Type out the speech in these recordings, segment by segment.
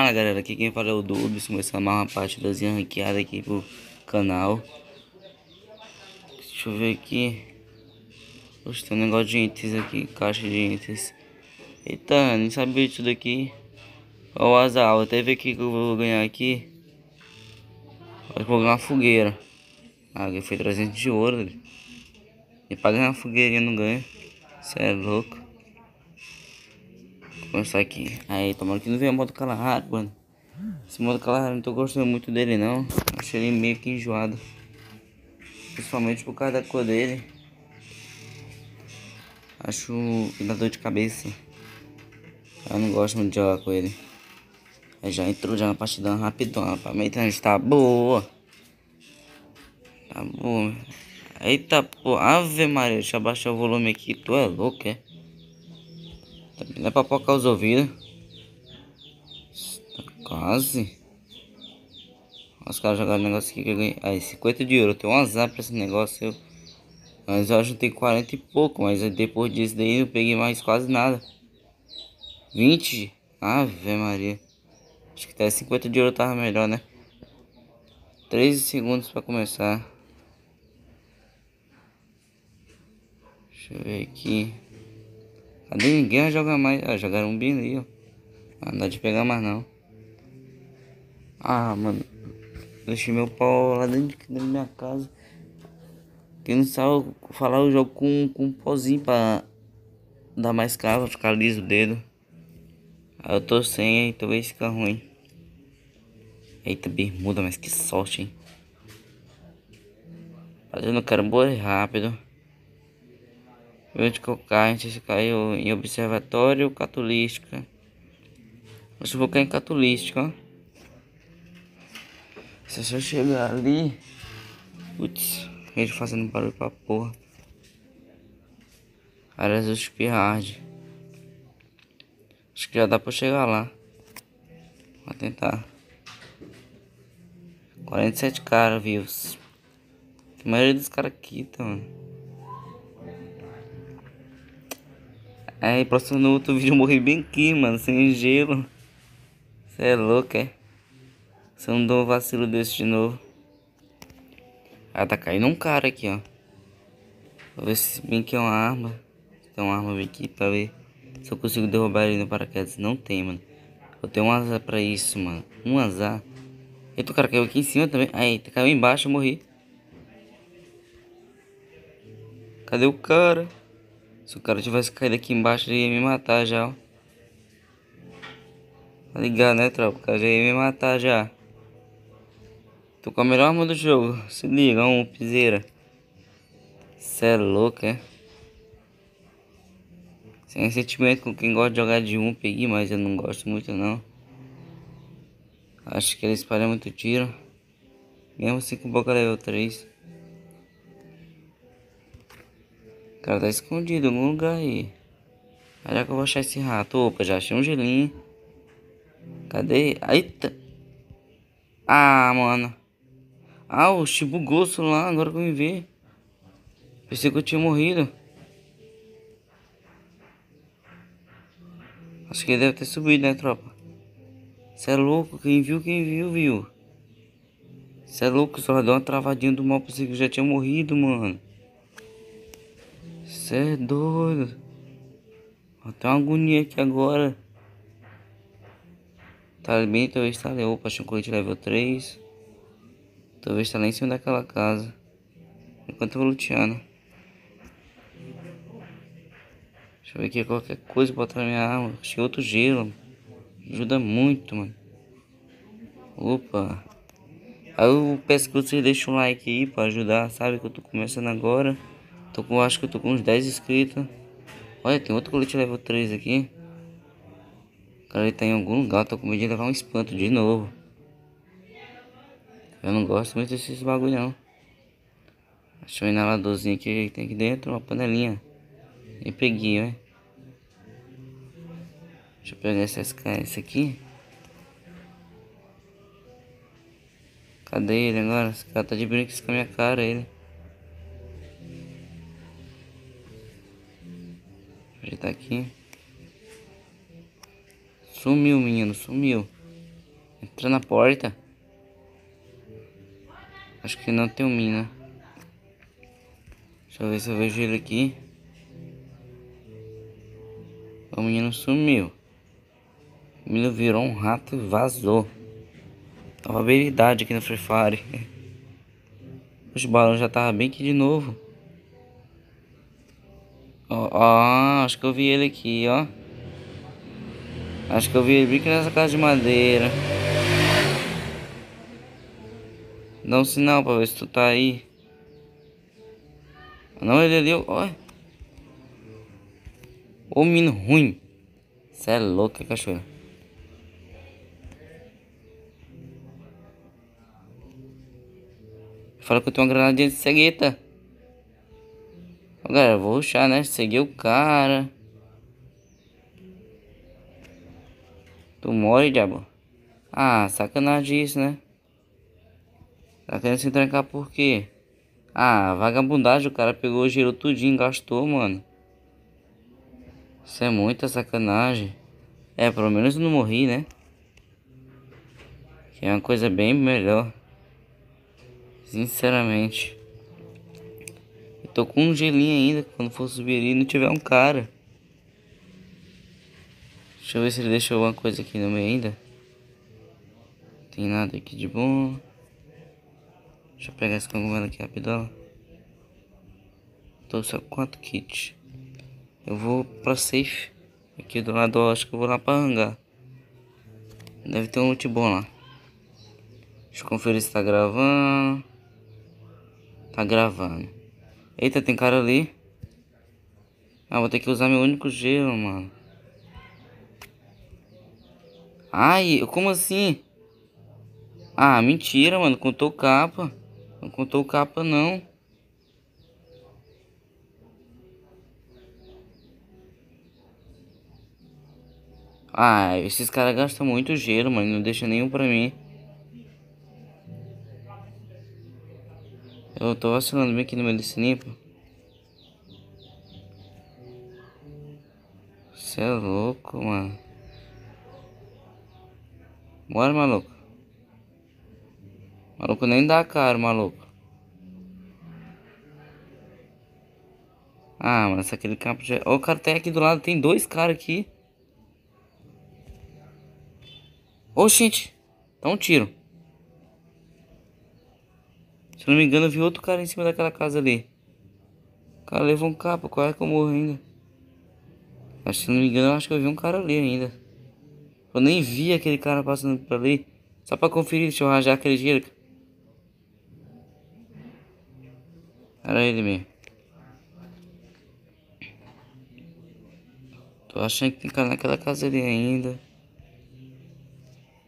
Fala galera, aqui quem fala é o Dubs, começando mais uma partidazinha ranqueada aqui pro canal. Deixa eu ver aqui. Poxa, tem um negócio de itens aqui, caixa de itens. Eita, nem sabia disso daqui. Ó o azar, vou até ver aqui que eu vou ganhar aqui. Acho que vou ganhar uma fogueira. Ah, foi 300 de ouro. E pra ganhar uma fogueirinha não ganha. Cê é louco. Vou começar aqui. Aí, tomara que não venha modo Kalahari, mano. Esse modo Kalahari não tô gostando muito dele não. Achei ele meio que enjoado. Principalmente por causa da cor dele. Acho que dá dor de cabeça. Eu não gosto muito de jogar com ele. Aí já entrou já na partida rapidão. Pra mim tá boa. Tá boa. Eita pô. Ave Maria. Deixa eu abaixar o volume aqui. Tu é louco, é? Não é pra focar os ouvidos. Tá quase. Os caras jogaram um negócio aqui que eu ganhei. Aí, 50 de ouro. Eu tenho um azar pra esse negócio. Mas eu juntei 40 e pouco. Mas depois disso daí eu peguei mais quase nada. 20. Ave Maria. Acho que até 50 de ouro tava melhor, né? 13 segundos pra começar. Deixa eu ver aqui. Cadê ninguém vai jogar mais? Ah, jogaram um bem ali, ó. Não dá de pegar mais não. Ah, mano. Deixei meu pau lá dentro da minha casa. Quem não sabe falar, eu jogo com um pauzinho pra dar mais cava, ficar liso o dedo. Aí eu tô sem, aí talvez fica ruim. Eita, bermuda, mas que sorte, hein? Fazendo quero morrer rápido. Onde que eu caio? A gente caiu em observatório catolística. Acho que vou cair em catolística, ó. Se eu só chegar ali. Putz, ele fazendo barulho pra porra. Áreas do Spearhard. Acho que já dá pra chegar lá. Vou tentar. 47 caras vivos. A maioria dos caras aqui, tá, mano. Aí, próximo no outro vídeo eu morri bem aqui, mano. Sem gelo. Cê é louco, é? Se eu não dou um vacilo desse de novo. Ah, tá caindo um cara aqui, ó. Vou ver se bem que é uma arma. Tem uma arma aqui pra ver se eu consigo derrubar ele no paraquedas. Não tem, mano. Eu tenho um azar pra isso, mano. Um azar. Eita, o cara caiu aqui em cima também. Aí, caiu embaixo, eu morri. Cadê o cara? Se o cara tivesse caído aqui embaixo, ele ia me matar já, ó. Tá ligado, né, tropa? O cara já ia me matar já. Tô com a melhor arma do jogo. Se liga, um piseira. Cê é louco, é? Sem sentimento com quem gosta de jogar de um, peguei, mas eu não gosto muito não. Acho que ele espalha muito tiro. Mesmo assim com boca level 3. O cara tá escondido em algum lugar aí. Olha que eu vou achar esse rato. Opa, já achei um gelinho. Cadê? Eita. Ah, mano. Ah, o bugou lá, agora que eu me vi. Pensei que eu tinha morrido. Acho que ele deve ter subido, né, tropa? Cê é louco, quem viu, viu. Cê é louco, só deu uma travadinha do mal, pensei que eu já tinha morrido, mano. Cê é doido. Até uma agonia aqui agora. Tá bem, talvez tá ali. Opa, achei um colete level 3. Talvez tá lá em cima daquela casa. Enquanto eu vou luteando. Deixa eu ver aqui qualquer coisa botar na minha arma. Achei outro gelo. Ajuda muito, mano. Opa. Aí eu peço que vocês deixem um like aí pra ajudar. Sabe que eu tô começando agora. Acho que eu tô com uns 10 inscritos. Olha, tem outro colete level 3 aqui. O cara ele tá em algum lugar. Tô com medo de levar um espanto de novo. Eu não gosto muito desses bagulho não. Achei um inaladorzinho que tem aqui dentro. Uma panelinha. E peguei, né? Deixa eu pegar esse aqui. Cadê ele agora? Esse cara tá de brinco com a minha cara, ele. Ele tá aqui. Sumiu, menino, sumiu. Entra na porta. Acho que não tem um mina. Deixa eu ver se eu vejo ele aqui. O menino sumiu. O menino virou um rato e vazou. Nova habilidade aqui no Free Fire. Os balões já tava bem aqui de novo. Ó, acho que eu vi ele aqui, ó. Acho que eu vi ele bem aqui nessa casa de madeira. Dá um sinal pra ver se tu tá aí. Não, ele ali, ó. Ô menino ruim. Cê é louco, é cachorro. Fala que eu tenho uma granadinha de cegueta. Ó, galera, eu vou rushar, né? Segui o cara. Tu morre, diabo. Ah, sacanagem isso, né? Tá querendo se trancar por quê? Ah, vagabundagem, o cara pegou o giro tudinho, gastou, mano. Isso é muita sacanagem. É, pelo menos eu não morri, né? Que é uma coisa bem melhor. Sinceramente. Eu tô com um gelinho ainda. Quando for subir ali não tiver um cara. Deixa eu ver se ele deixou alguma coisa aqui no meio ainda. Tem nada aqui de bom. Deixa eu pegar esse cogumelo aqui rapidão. Tô só com 4 kits. Eu vou pra safe. Aqui do lado, acho que eu vou lá pra hangar. Deve ter um loot bom lá. Deixa eu conferir se tá gravando. Tá gravando. Eita, tem cara ali. Ah, vou ter que usar meu único gelo, mano. Ai, como assim? Ah, mentira, mano. Contou capa. Não contou capa, não. Ah, esses caras gastam muito gelo, mano. Não deixa nenhum pra mim. Eu tô vacilando bem aqui no meio desse limpo. Você é louco, mano. Bora, maluco. Maluco nem dá cara, maluco. Ah, mano, aquele campo já... Ó, o cara tem aqui do lado. Tem 2 caras aqui. Oxente. Dá um tiro. Se eu não me engano, eu vi outro cara em cima daquela casa ali. O cara levou um capa. Qual é que eu morro ainda? Acho que, se não me engano, eu acho que eu vi um cara ali ainda. Eu nem vi aquele cara passando por ali. Só pra conferir, deixa eu rajar aquele gelo. Era ele mesmo. Tô achando que tem cara naquela casa ali ainda.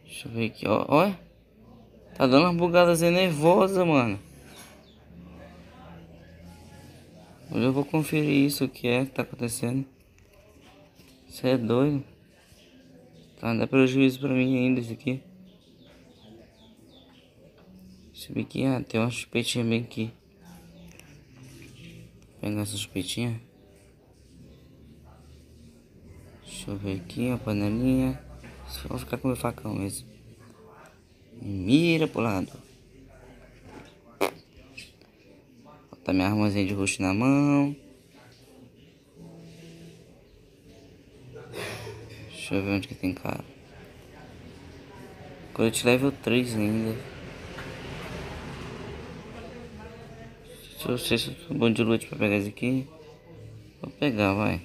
Deixa eu ver aqui, ó. Olha. Tá dando umas bugadas aí nervosas, mano. Hoje eu vou conferir isso, o que é que tá acontecendo. Você é doido. Tá, dá prejuízo pra mim ainda isso aqui. Deixa eu ver aqui, ah, tem uma chupetinha bem aqui. Vou pegar essa chupetinha. Deixa eu ver aqui, a panelinha. Só vou ficar com o meu facão mesmo. Mira pro lado. Botar minha armazinha de roxo na mão. Deixa eu ver onde que tem cara. Colete level 3 ainda. Se eu sou bom de loot pra pegar esse aqui. Vou pegar, vai.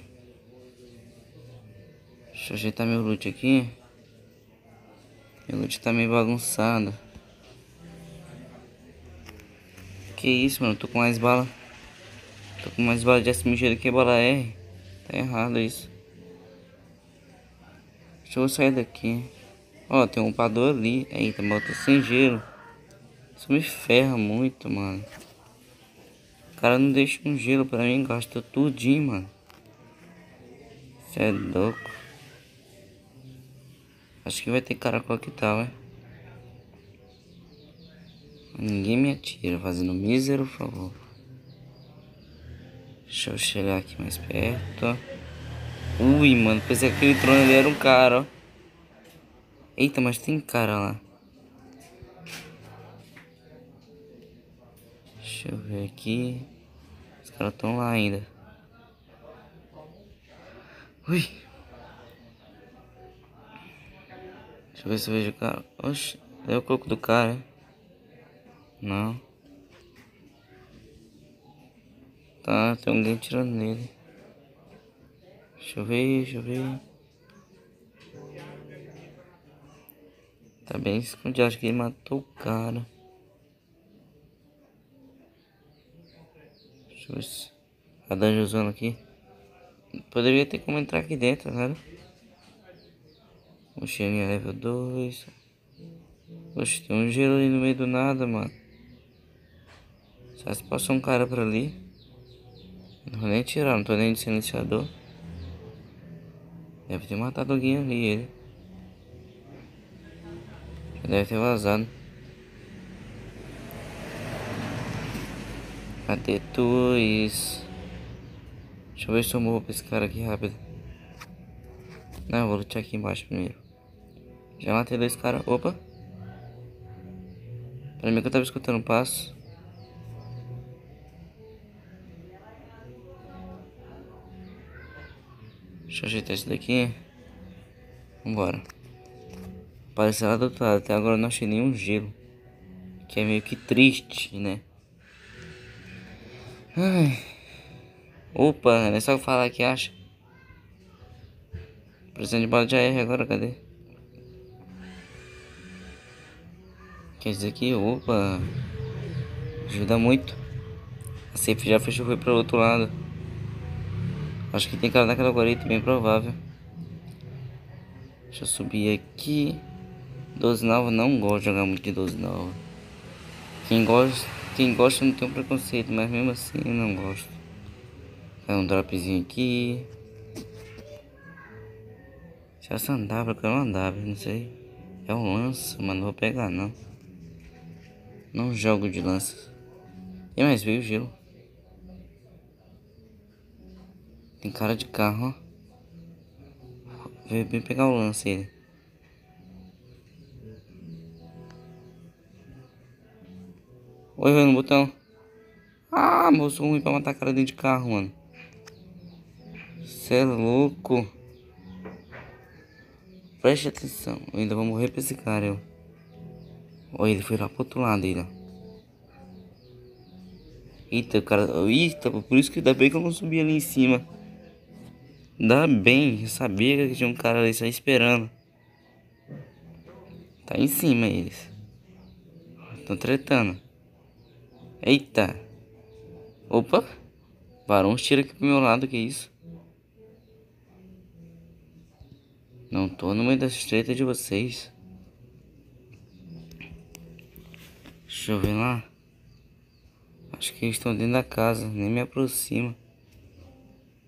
Deixa eu ajeitar meu loot aqui. Meu loot tá meio bagunçado. Que isso, mano? Tô com mais bala. Tô com mais bala de SMG do que bala R. Tá errado isso. Deixa eu sair daqui. Ó, tem um upador ali. Eita, bota sem gelo. Isso me ferra muito, mano. O cara não deixa um gelo pra mim. Gasta tudinho, mano. Cê é louco. Acho que vai ter caracol que tal, é? Ninguém me atira, fazendo mísero favor. Deixa eu chegar aqui mais perto. Ui, mano, pensei que aquele trono ali era um cara, ó. Eita, mas tem cara lá. Deixa eu ver aqui. Os caras estão lá ainda. Ui. Deixa eu ver se eu vejo o cara. Oxe, é o coco do cara, hein? Não. Tá, tem alguém tirando nele. Deixa eu ver, deixa eu ver. Tá bem escondido, acho que ele matou o cara. Deixa eu ver se... A dungeon zona aqui. Poderia ter como entrar aqui dentro, né? Mochilinha level 2. Oxe, tem um gelo ali no meio do nada, mano. Só se passou um cara por ali. Não vou nem tirar, não tô nem de silenciador. Deve ter matado alguém ali, ele. Deve ter vazado. Cadê tu isso? Deixa eu ver se eu morro pra esse cara aqui rápido. Não, eu vou lutar aqui embaixo primeiro. Já matei 2 caras. Opa! Pra mim que eu tava escutando um passo. Deixa eu ajeitar isso daqui. Vambora. Apareceu lá do outro lado. Até agora eu não achei nenhum gelo. Que é meio que triste, né? Ai. Opa, é só eu falar que acha. Precisando de bala de AR agora, cadê? Quer dizer que, opa, ajuda muito. A safe já fechou, foi pro outro lado. Acho que tem cara naquela guarita, bem provável. Deixa eu subir aqui. 12 nova, não gosto de jogar muito de 12 nova. Quem gosta não tem um preconceito, mas mesmo assim eu não gosto. É um dropzinho aqui. Se essa andava, eu quero uma andava, não sei. É um lança, mas não vou pegar não. Não jogo de lança. E mais veio o gelo. Tem cara de carro, ó. Veio bem pegar o lance ele. Oi, vai no botão. Ah, moço ruim pra matar cara dentro de carro, mano. Cê é louco. Preste atenção. Eu ainda vou morrer pra esse cara, eu. Olha, ele foi lá pro outro lado dele, ó. Eita, o cara. Eita, por isso que ainda bem que eu não subi ali em cima. Ainda bem, eu sabia que tinha um cara ali só esperando. Tá em cima eles. Tão tretando. Eita. Opa. Varão tira aqui pro meu lado, que isso? Não tô no meio das tretas de vocês. Deixa eu ver lá. Acho que eles estão dentro da casa, nem me aproxima.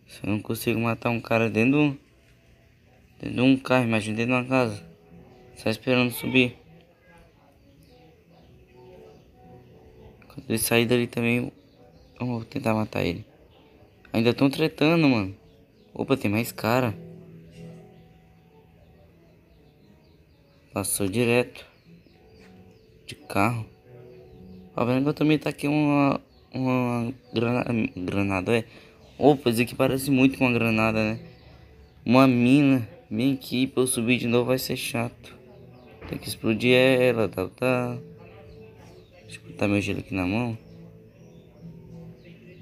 Se eu não consigo matar um cara dentro de um carro, imagina dentro de uma casa. Só esperando subir. Quando ele sair dali também, eu vou tentar matar ele. Ainda estão tretando, mano. Opa, tem mais cara. Passou direto. De carro. Ó, vendo que eu também tá aqui uma granada, é. Opa, isso aqui parece muito com uma granada, né? Uma mina. Bem aqui, pra eu subir de novo vai ser chato. Tem que explodir ela, tá. Deixa eu botar meu gelo aqui na mão.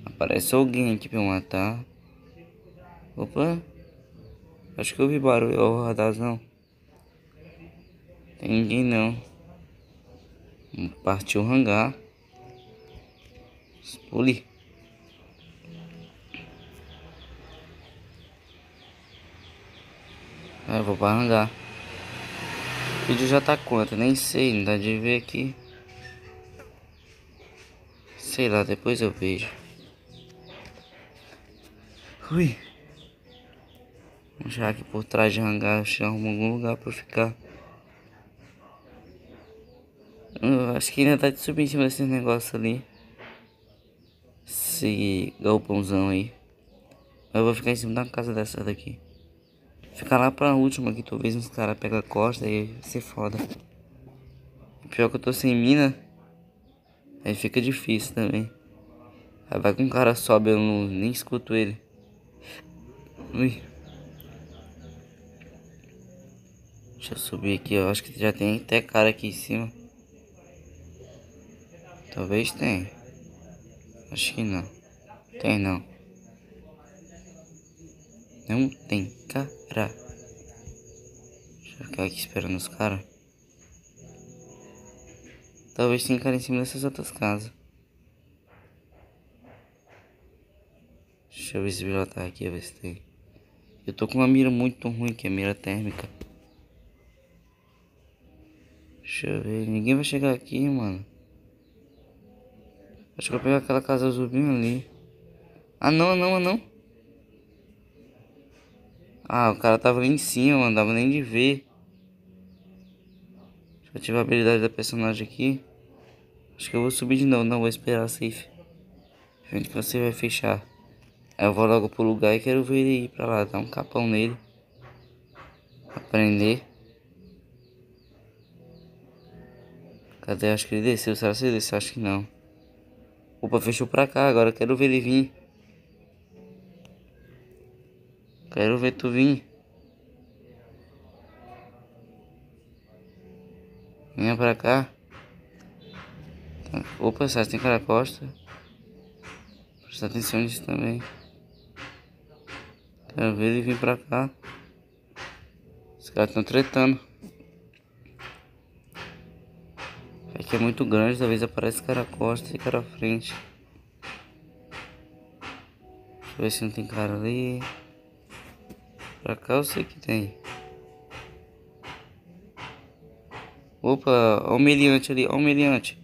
Aparece alguém aqui pra eu matar. Opa. Acho que eu vi barulho, ó, radazão. Tem ninguém não. Partiu o hangar. Expuli. Eu vou pra hangar. O vídeo já tá quanto? Nem sei, não dá de ver aqui. Sei lá, depois eu vejo. Ui. Vamos chegar aqui por trás de hangar. Acho que arrumo algum lugar pra ficar. Eu acho que ainda tá de subir em cima desse negócio ali. Esse galpãozão aí. Eu vou ficar em cima da casa dessa daqui. Ficar lá pra última que talvez uns caras pegam a costa e vai ser foda. Pior que eu tô sem mina. Aí fica difícil também. Aí vai que um cara sobe, eu nem escuto ele. Ui. Deixa eu subir aqui, eu acho que já tem até cara aqui em cima. Talvez tenha. Acho que não. Tem não. Não tem cara. Deixa eu ficar aqui esperando os caras. Talvez tenha cara em cima dessas outras casas. Deixa eu ver se o tá aqui, ver se tem. Eu tô com uma mira muito ruim, que é mira térmica. Deixa eu ver, ninguém vai chegar aqui, mano. Acho que eu vou pegar aquela casa azul bem ali. Ah não, ah não, ah não. Ah, o cara tava ali em cima, mano, dava nem de ver. Deixa eu ativar a habilidade da personagem aqui. Acho que eu vou subir de novo, não, vou esperar a safe. Vendo que você vai fechar. Aí eu vou logo pro lugar e quero ver ele ir pra lá, dar um capão nele. Aprender. Cadê? Acho que ele desceu. Será que ele desceu? Acho que não. Opa, fechou pra cá. Agora eu quero ver ele vir. Quero ver tu vir. Venha pra cá. Tá. Opa, Sérgio tem cara costa. Presta atenção nisso também. Quero ver ele vir pra cá. Os caras estão tretando. Aqui é muito grande, talvez apareça cara costa e cara frente. Deixa eu ver se não tem cara ali. Pra cá eu sei que tem. Opa, ó o meliante ali, ó o meliante.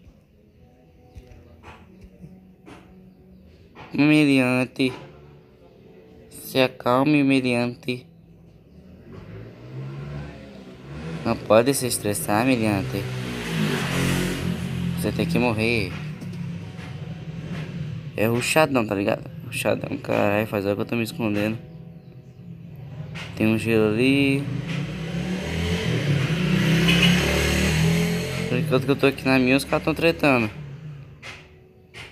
Meliante. Se acalme, meliante. Não pode se estressar, meliante. Você tem que morrer. É rushadão, tá ligado? Rushadão, caralho, faz hora que eu tô me escondendo. Tem um gelo ali. Por enquanto que eu tô aqui na minha, os caras tão tretando.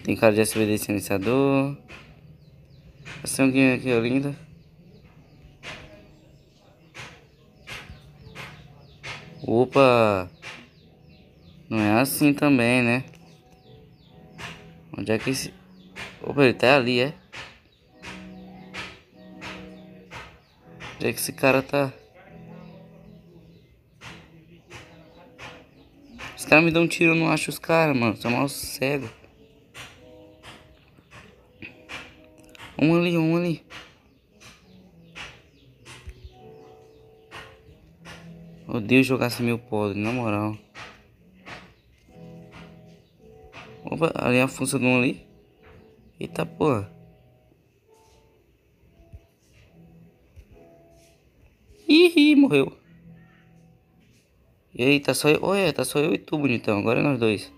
Tem cara de SVD silenciador. Essa sanguinha aqui, ó, linda. Opa! Não é assim também, né? Onde é que esse... Opa, ele tá ali, é? Onde é que esse cara tá? Os caras me dão um tiro, eu não acho os caras, mano. Sou mal cego. Um ali, um ali. Odeio jogar assim meio podre, na moral. Opa, ali é a função de um ali. Eita porra. Ih, morreu. Eita, só eu. Olha, tá só eu e tu, bonitão. Agora é nós dois.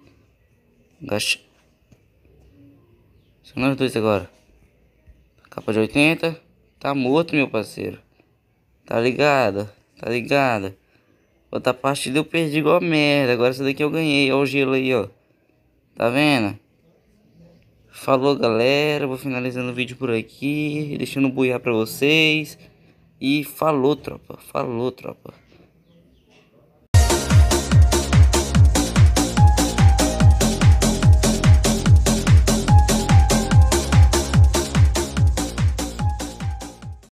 Gacha. São nós dois agora. Capa de 80. Tá morto, meu parceiro. Tá ligado? Tá ligado? Outra partida eu perdi igual merda. Agora essa daqui eu ganhei. Olha o gelo aí, ó. Tá vendo? Falou, galera. Vou finalizando o vídeo por aqui. Deixando buiar pra vocês. E falou, tropa. Falou, tropa.